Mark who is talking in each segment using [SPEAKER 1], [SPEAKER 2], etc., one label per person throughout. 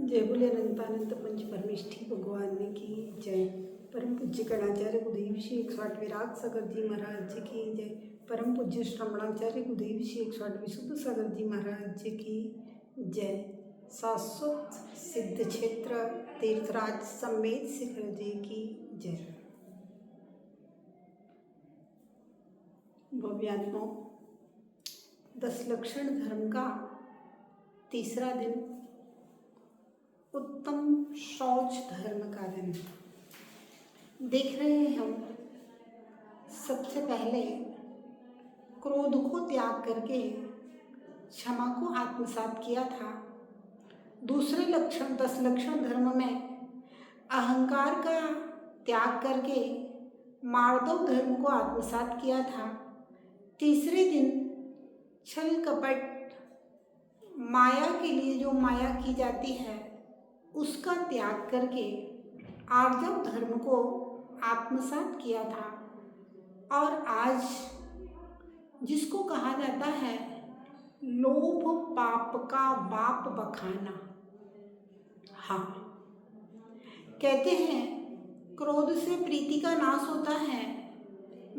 [SPEAKER 1] जय बोले अनंतानंत पंच परमेष्ठी भगवान की जय। परम पूज्य कणाचार्य गुरुदेव श्री 108 विराग सागर जी महाराज जी की जय। परम पूज्य श्रवणाचार्य गुरुदेव श्री 108 विशुद्ध सागर जी महाराज जी की जय। शाश्वत सिद्ध क्षेत्र तीर्थराज समेत शिखर जी की जय। भव्यात्माओं, 10 लक्षण धर्म का तीसरा दिन, उत्तम शौच धर्म का दिन। देख रहे हैं हम, सबसे पहले क्रोध को त्याग करके क्षमा को आत्मसात किया था। दूसरे लक्षण 10 लक्षण धर्म में अहंकार का त्याग करके मार्दव धर्म को आत्मसात किया था। तीसरे दिन छल कपट माया के लिए जो माया की जाती है उसका त्याग करके आर्जव धर्म को आत्मसात किया था। और आज जिसको कहा जाता है लोभ पाप का बाप बखाना। हाँ, कहते हैं क्रोध से प्रीति का नाश होता है,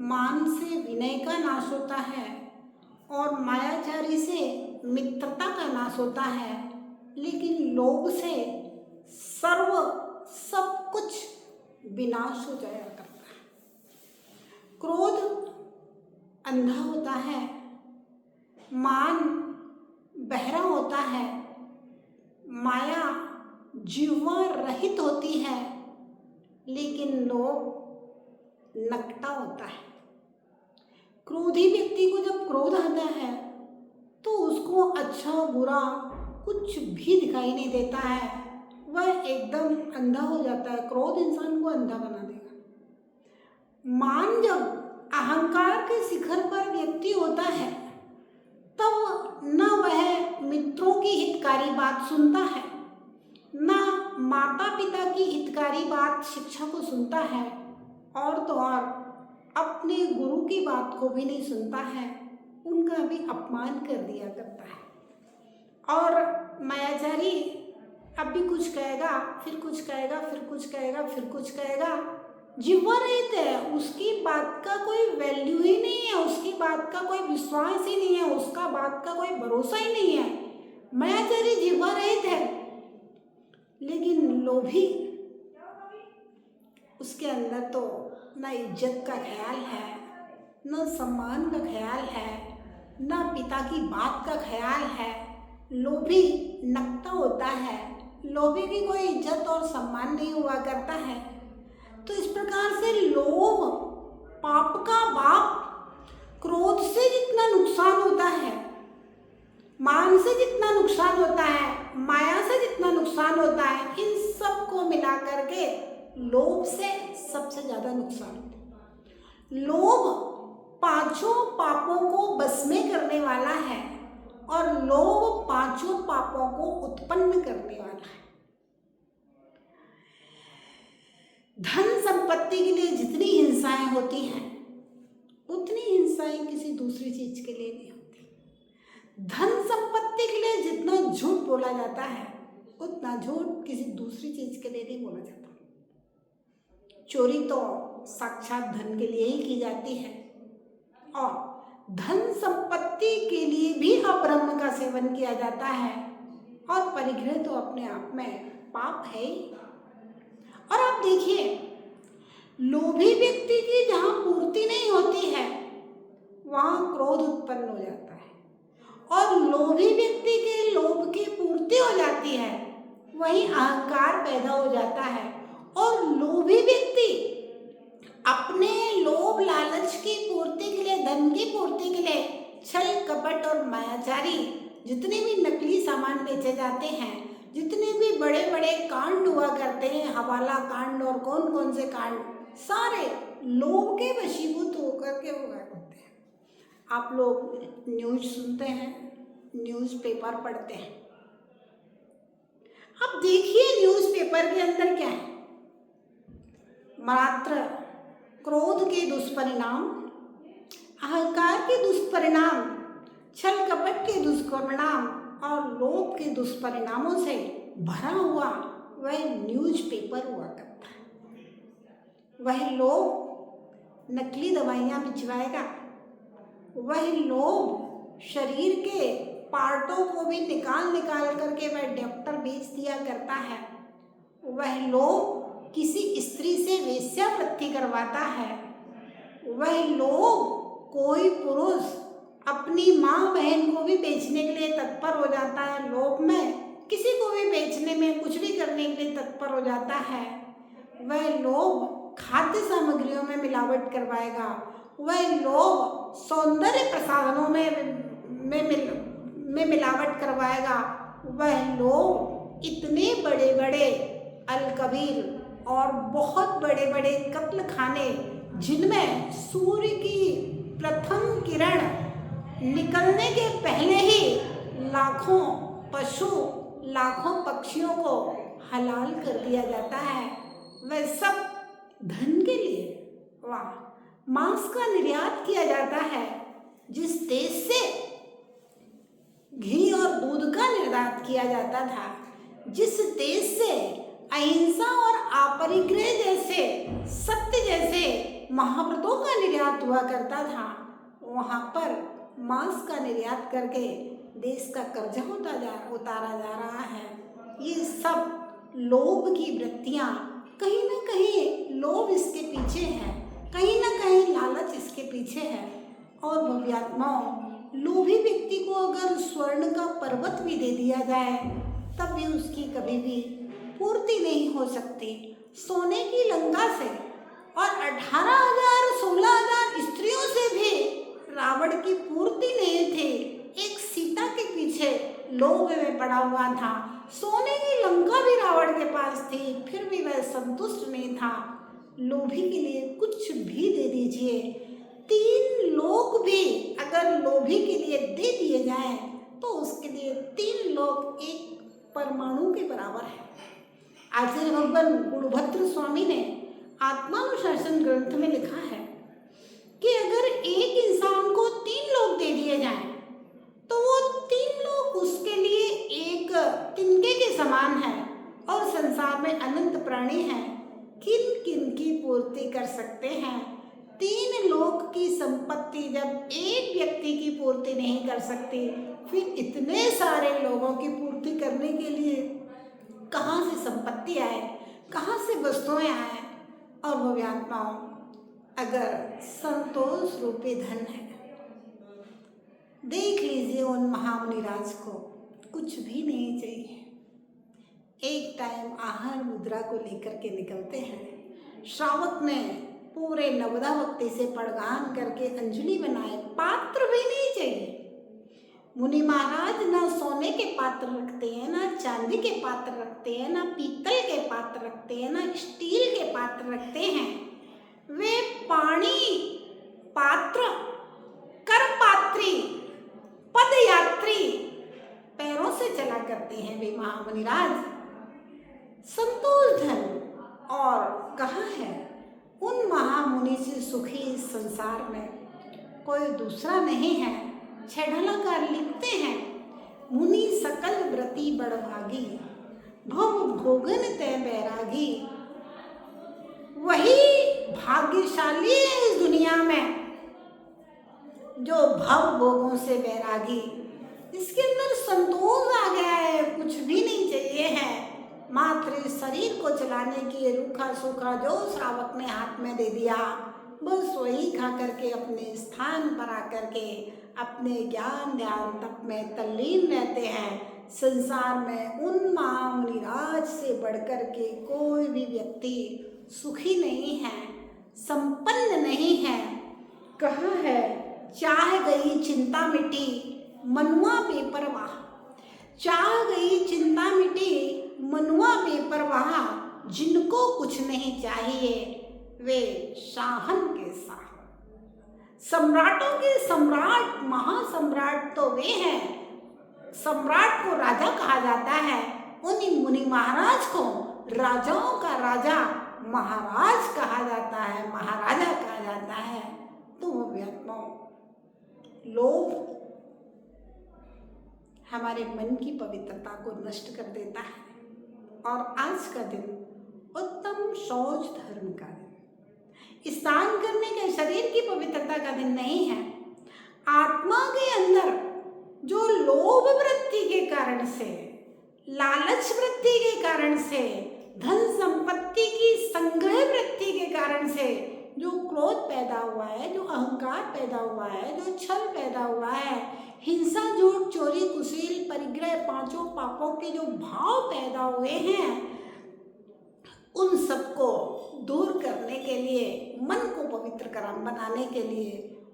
[SPEAKER 1] मान से विनय का नाश होता है और मायाचारी से मित्रता का नाश होता है, लेकिन लोभ से सब कुछ विनाश हो जाया करता है। क्रोध अंधा होता है, मान बहरा होता है, माया जिह्वा रहित होती है, लेकिन लोभ नकटा होता है। क्रोधी व्यक्ति को जब क्रोध आता है तो उसको अच्छा बुरा कुछ भी दिखाई नहीं देता है, वह एकदम अंधा हो जाता है। क्रोध इंसान को अंधा बना देगा। मान जब अहंकार के शिखर पर व्यक्ति होता है तब न वह मित्रों की हितकारी बात सुनता है, न माता पिता की हितकारी बात शिक्षा को सुनता है, और तो और अपने गुरु की बात को भी नहीं सुनता है, उनका भी अपमान कर दिया करता है। और मायाचारी अब भी कुछ कहेगा, फिर कुछ कहेगा, फिर कुछ कहेगा, फिर कुछ कहेगा। जिह्वा रहित है, उसकी बात का कोई वैल्यू ही नहीं है, उसकी बात का कोई विश्वास ही नहीं है, उसका बात का कोई भरोसा ही नहीं है। मायाचारी जिह्वा रहित है, लेकिन लोभी, उसके अंदर तो न इज्जत का ख्याल है, न सम्मान का ख्याल है, न पिता की बात का ख्याल है। लोभी नकटा होता है, लोभी की कोई इज्जत और सम्मान नहीं हुआ करता है। तो इस प्रकार से लोभ पाप का बाप। क्रोध से जितना नुकसान होता है, मान से जितना नुकसान होता है, माया से जितना नुकसान होता है, इन सब को मिला करके लोभ से सबसे ज्यादा नुकसान होता है। लोभ पांचों पापों को बस में करने वाला है और लोभ पांचों पापों को उत्पन्न करने वाला है। धन संपत्ति के लिए जितनी हिंसाएं होती हैं उतनी हिंसाएं किसी दूसरी चीज के लिए नहीं होती। धन संपत्ति के लिए जितना झूठ बोला जाता है उतना झूठ किसी दूसरी चीज के लिए नहीं बोला जाता। चोरी तो साक्षात धन के लिए ही की जाती है, और धन संपत्ति के लिए भी अब्रह्म का सेवन किया जाता है, और परिग्रह तो अपने आप में पाप है ही। और आप देखिए, लोभी व्यक्ति की जहाँ पूर्ति नहीं होती है वहाँ क्रोध उत्पन्न हो जाता है, और लोभी व्यक्ति के लोभ की पूर्ति हो जाती है वहीं अहंकार पैदा हो जाता है। और लोभी व्यक्ति अपने लोभ लालच की पूर्ति के लिए, धन की पूर्ति के लिए छल कपट और मायाचारी, जितने भी नकली सामान बेचे जाते हैं, जितने भी बड़े बड़े कांड हुआ करते हैं, हवाला कांड और कौन कौन से कांड, सारे लोभ के वशीभूत होकर के हुआ करते हैं। आप लोग न्यूज सुनते हैं, न्यूज़पेपर पढ़ते हैं। अब देखिए न्यूज़पेपर के अंदर क्या है। मात्र क्रोध के दुष्परिणाम, अहंकार के दुष्परिणाम, छल कपट के दुष्परिणाम, और लोभ के दुष्परिणामों से भरा हुआ वह न्यूज़पेपर हुआ करता है। वह लोभ नकली दवाइयाँ बिचवाएगा, वह लोभ शरीर के पार्टों को भी निकाल निकाल करके वह डॉक्टर बेच दिया करता है। वह लोभ किसी स्त्री से वेश्यावृत्ति करवाता है। वह लोभ कोई पुरुष अपनी माँ बहन को भी बेचने के लिए तत्पर हो जाता है। लोभ में किसी को भी बेचने में कुछ भी करने के लिए तत्पर हो जाता है। वह लोभ खाद्य सामग्रियों में मिलावट करवाएगा। वह लोभ सौंदर्य प्रसाधनों में मिलावट करवाएगा। वह लोभ इतने बड़े बड़े अलकबीर और बहुत बड़े बड़े कत्ल खाने, जिनमें सूर्य की प्रथम किरण निकलने के पहले ही लाखों पशु, लाखों पक्षियों को हलाल कर दिया जाता है, वह सब धन के लिए। वाह! मांस का निर्यात किया जाता है। जिस देश से घी और दूध का निर्यात किया जाता था, जिस देश से अहिंसा और अपरिग्रह जैसे, सत्य जैसे महाव्रतों का निर्यात हुआ करता था, वहाँ पर मांस का निर्यात करके देश का कर्जा उतारा जा रहा है। ये सब लोभ की वृत्तियाँ, कहीं ना कहीं लोभ इसके पीछे है, कहीं ना कहीं लालच इसके पीछे है। और भव्यात्माओं, लोभी व्यक्ति को अगर स्वर्ण का पर्वत भी दे दिया जाए तब भी उसकी कभी भी पूर्ति नहीं हो सकती। सोने की लंका से और 18,000 16,000 स्त्रियों से भी रावण की पूर्ति नहीं थी। एक सीता के पीछे लोभ में पड़ा हुआ था। सोने की लंका भी रावण के पास थी, फिर भी वह संतुष्ट नहीं था। लोभी के लिए कुछ भी दे दीजिए। 3 लोक भी अगर लोभी के लिए दे दिए जाएं तो उसके लिए 3 लोक एक परमाणु के बराबर है। आचार्य भगवान गुणभद्र स्वामी ने आत्मानुशासन ग्रंथ में लिखा है कि अगर एक इंसान को 3 लोक दे दिए जाएं तो वो 3 लोक उसके लिए एक तिनके के समान है। और संसार में अनंत प्राणी हैं, किन किन की पूर्ति कर सकते हैं। 3 लोक की संपत्ति जब एक व्यक्ति की पूर्ति नहीं कर सकती, फिर इतने सारे लोगों की पूर्ति करने के लिए कहाँ से संपत्ति आए, कहाँ से वस्तुएं आए। और वो आत्माओं, अगर संतोष रूपी धन है, देख लीजिए उन महामुनिराज को कुछ भी नहीं चाहिए। एक टाइम आहार मुद्रा को लेकर के निकलते हैं। श्रावक ने पूरे नवदा भक्ति से पड़गान करके अंजलि बनाए, पात्र भी नहीं चाहिए। मुनि महाराज ना सोने के पात्र रखते हैं, ना चांदी के पात्र रखते हैं, ना पीतल के पात्र रखते हैं, ना स्टील के पात्र रखते हैं। वे पानी पात्र, कर पात्री, पदयात्री पैरों से चला करते हैं वे महामुनिराज। संतोष धन। और कहाँ है उन महामुनि से सुखी इस संसार में कोई दूसरा नहीं है। छेड़लाकार लिखते हैं, मुनि सकल व्रती बड़भागी, भव भोगन तय बैरागी। वही भाग्यशाली है इस दुनिया में जो भव भोगों से बैरागी, इसके अंदर संतोष आ गया है, कुछ भी नहीं चाहिए है। मात्र शरीर को चलाने के रूखा सूखा जो श्रावक ने हाथ में दे दिया, बस वही खा करके अपने स्थान पर आकर के अपने ज्ञान ध्यान तप में तल्लीन रहते हैं। संसार में उन महामुनिराज से बढ़कर के कोई भी व्यक्ति सुखी नहीं है, संपन्न नहीं है। कहाँ है चाह गई चिंता मिटी, मनुआ बेपरवाह। चाह गई चिंता मिटी, मनुआ बेपरवाह। जिनको कुछ नहीं चाहिए वे शाहन के शाह, सम्राटों के सम्राट, महासम्राट तो वे हैं। सम्राट को राजा कहा जाता है, उन्हीं मुनि महाराज को राजाओं का राजा महाराज कहा जाता है, महाराजा कहा जाता है। तो वो व्यक्ति लोभ हमारे मन की पवित्रता को नष्ट कर देता है। और आज का दिन उत्तम शौच धर्म का दिन, स्नान करने के शरीर की पवित्रता का दिन नहीं है। आत्मा के अंदर जो लोभ वृत्ति के कारण से, लालच वृत्ति के कारण से, धन संपत्ति की संग्रह वृत्ति के कारण से जो क्रोध पैदा हुआ है, जो अहंकार पैदा हुआ है, जो छल पैदा हुआ है, हिंसा, झूठ, चोरी, कुशील, परिग्रह, पांचों पापों के जो भाव पैदा हुए हैं, उन सबको दूर करने के लिए, मन को पवित्र बनाने के लिए,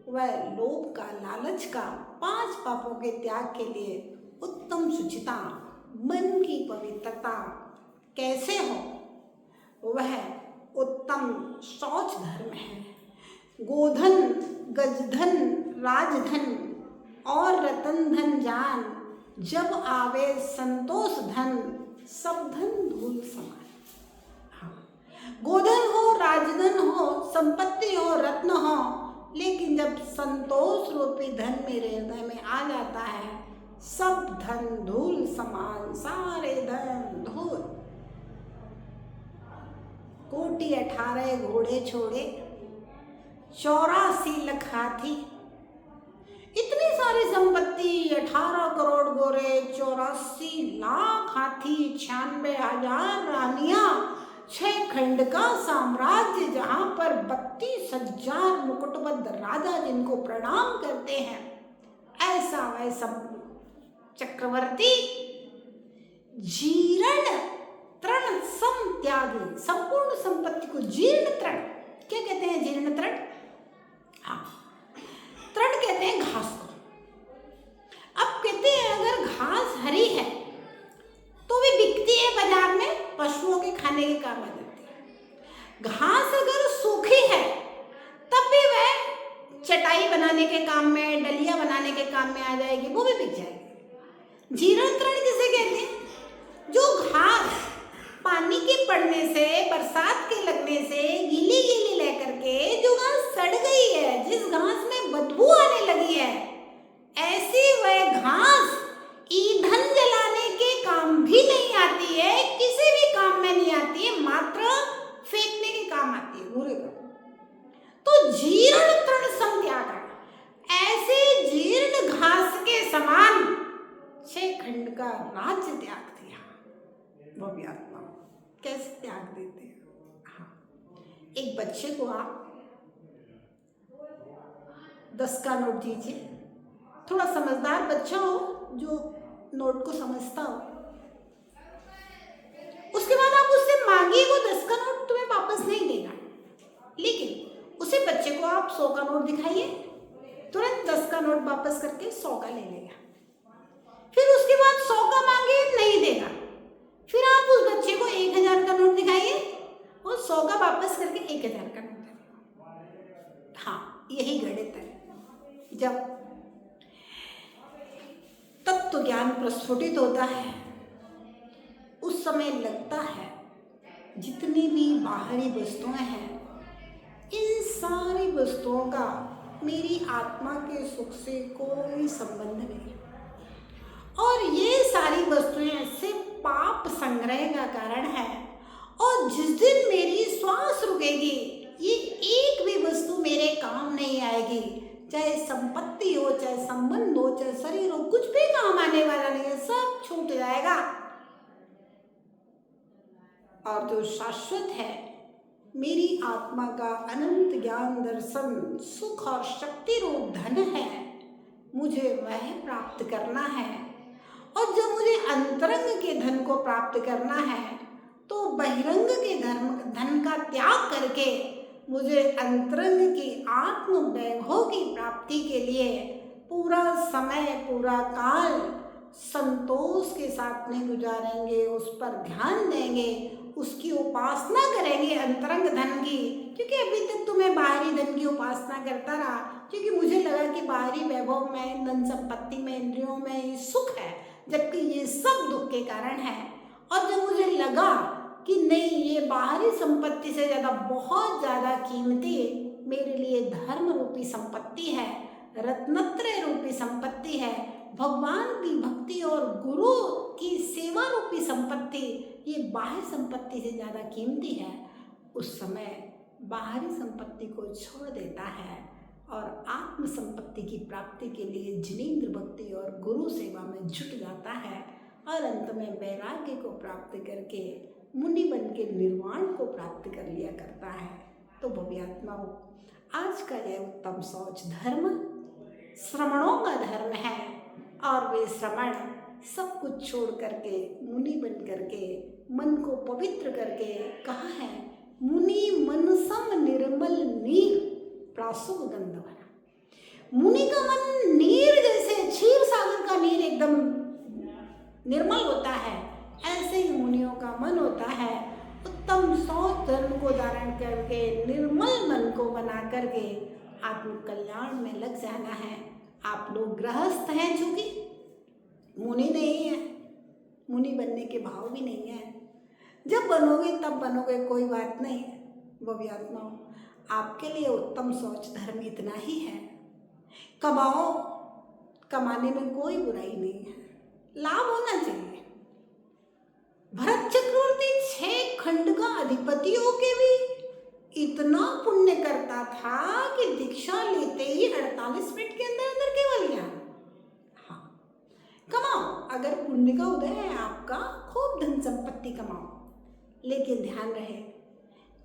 [SPEAKER 1] वह लोभ का, लालच का, 5 पापों के त्याग के लिए उत्तम शुचिता, मन की पवित्रता कैसे हो, वह उत्तम शौच धर्म है। गोधन, गजधन, राजधन और रतन धन जान, जब आवे संतोष धन, सब धन धूल समान। गोधन हो, राजधन हो, संपत्ति हो, रत्न हो, लेकिन जब संतोष रूपी धन मेरे हृदय में आ जाता है, सब धन धूल समान, सारे धन धूल। कोटि 18 घोड़े छोड़े, 84 लाख हाथी, इतनी सारी संपत्ति, 18 करोड़ घोड़े, 84 लाख हाथी, 96,000 रानियां, 6 खंड का साम्राज्य, जहां पर 32,000 मुकुटबद्ध राजा जिनको प्रणाम करते हैं, ऐसा वैसा चक्रवर्ती जीर्ण तृण सम त्यागी, संपूर्ण संपत्ति को जीर्ण तृण, क्या कहते हैं जीर्ण तृण? हाँ, तृण कहते हैं घास को। अब कहते हैं अगर घास हरी है तो भी बिकती है बाजार में, पशुओं के खाने के काम आ जाती है। घास अगर सूखी है तब भी वह चटाई बनाने के काम में, डलिया बनाने के काम में आ जाएगी, वो भी बिक जाएगी। जीर्ण तृण किसे कहते हैं? जो घास पानी के पड़ने से, बरसात के लगने से गीली गीली लेकर के जो घास सड़ गई है, जिस घास में बदबू आने लगी है, ऐसी वह घास ईंधन जलाने के काम भी नहीं आती है, किसी भी काम में नहीं आती है, मात्र फेंकने के काम आती है, बुरे काम। तो जीर्ण तृण सम त्याग, ऐसे जीर्ण घास के समान 6 खंड का राज्य त्याग दिया। वो भी आत्मा कैसे त्याग देते हैं? हाँ, एक बच्चे को आप 10 का नोट दीजिए, थोड़ा समझदार बच्चा हो जो नोट को समझता हो, उसके बाद आप उससे मांगिए, वो 10 का नोट तुम्हें वापस नहीं देगा, लेकिन उसी बच्चे को आप 100 का नोट दिखाइए, तुरंत 10 का नोट वापस करके 100 का ले लेगा। फिर उसके बाद 100 का मांगे, नहीं देगा, फिर आप उस बच्चे को 1000 का नोट दिखाइए और 100 का वापस करके 1000 का नोट देगा। हाँ, यही गणित है। जब तत्व ज्ञान प्रस्फुटित होता है, उस समय लगता है जितनी भी बाहरी वस्तुएं हैं, इन सारी वस्तुओं का मेरी आत्मा के सुख से कोई संबंध नहीं, और ये सारी वस्तुएं सिर्फ पाप संग्रह का कारण है। और जिस दिन मेरी श्वास रुकेगी, ये एक भी वस्तु मेरे काम नहीं आएगी, चाहे संपत्ति हो, चाहे संबंध हो, चाहे शरीर हो, कुछ भी काम आने वाला नहीं है, सब छूट जाएगा। और जो शाश्वत है, मेरी आत्मा का अनंत ज्ञान, दर्शन, सुख और शक्ति रूप धन है, मुझे वह प्राप्त करना है। और जब मुझे अंतरंग के धन को प्राप्त करना है, तो बहिरंग के धन का त्याग करके मुझे अंतरंग की आत्म वैभव की प्राप्ति के लिए पूरा समय, पूरा काल संतोष के साथ में गुजारेंगे, उस पर ध्यान देंगे, उसकी उपासना करेंगे अंतरंग धन की। क्योंकि अभी तक तो मैं बाहरी धन की उपासना करता रहा, क्योंकि मुझे लगा कि बाहरी वैभव में, धन संपत्ति में, इंद्रियों में ये सुख है, जबकि ये सब दुख के कारण है। और जब मुझे लगा कि नहीं, ये बाहरी संपत्ति से ज़्यादा, बहुत ज़्यादा कीमती मेरे लिए धर्म रूपी संपत्ति है, रत्नत्रय रूपी संपत्ति है, भगवान की भक्ति और गुरु की सेवा रूपी संपत्ति ये बाह्य संपत्ति से ज़्यादा कीमती है, उस समय बाहरी संपत्ति को छोड़ देता है और आत्म संपत्ति की प्राप्ति के लिए जिनेंद्र भक्ति और गुरु सेवा में जुट जाता है और अंत में वैराग्य को प्राप्त करके मुनि बन के निर्वाण को प्राप्त कर लिया करता है। तो भव्यात्माओं, आज का यह उत्तम शौच धर्म श्रमणों का धर्म है और वे श्रमण सब कुछ छोड़ करके मुनि बन करके मन को पवित्र करके कहा है, मुनि मनसम निर्मल नीर प्रासुक गंधवरा। मुनि का मन नीर जैसे क्षीर सागर का नीर एकदम निर्मल होता है, ऐसे ही मुनियों का मन होता है। उत्तम शौच धर्म को धारण करके निर्मल मन को बना करके आत्म कल्याण में लग जाना है। आप लोग गृहस्थ हैं, चूंकि मुनि नहीं है, मुनि बनने के भाव भी नहीं है। जब बनोगे तब बनोगे, कोई बात नहीं। भव्यात्माओं, आपके लिए उत्तम शौच धर्म इतना ही है, कमाओ, कमाने में कोई बुराई नहीं है, लाभ होना चाहिए। भरत चक्रवर्ती 6 खंड का अधिपति होके भी इतना पुण्य करता था कि दीक्षा लेते ही 48 मिनट के अंदर केवल ज्ञान। हाँ, कमाओ, अगर पुण्य का उदय है आपका, खूब धन संपत्ति कमाओ, लेकिन ध्यान रहे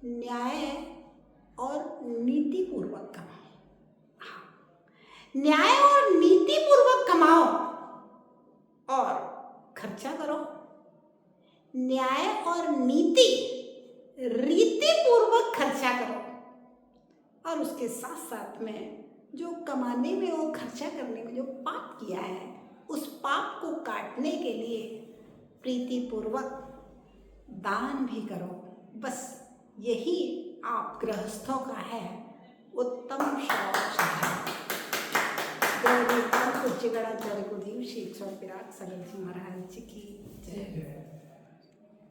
[SPEAKER 1] न्याय और नीति पूर्वक कमाओ। हाँ, न्याय और नीति पूर्वक कमाओ और खर्चा करो। न्याय और नीति रीति पूर्वक खर्चा करो और उसके साथ साथ में जो कमाने में और खर्चा करने में जो पाप किया है, उस पाप को काटने के लिए प्रीति पूर्वक दान भी करो। बस यही आप गृहस्थों का है उत्तम शौच है। उच्च गणाचार्य कुलदेव श्री 100 महाराज जी की जय।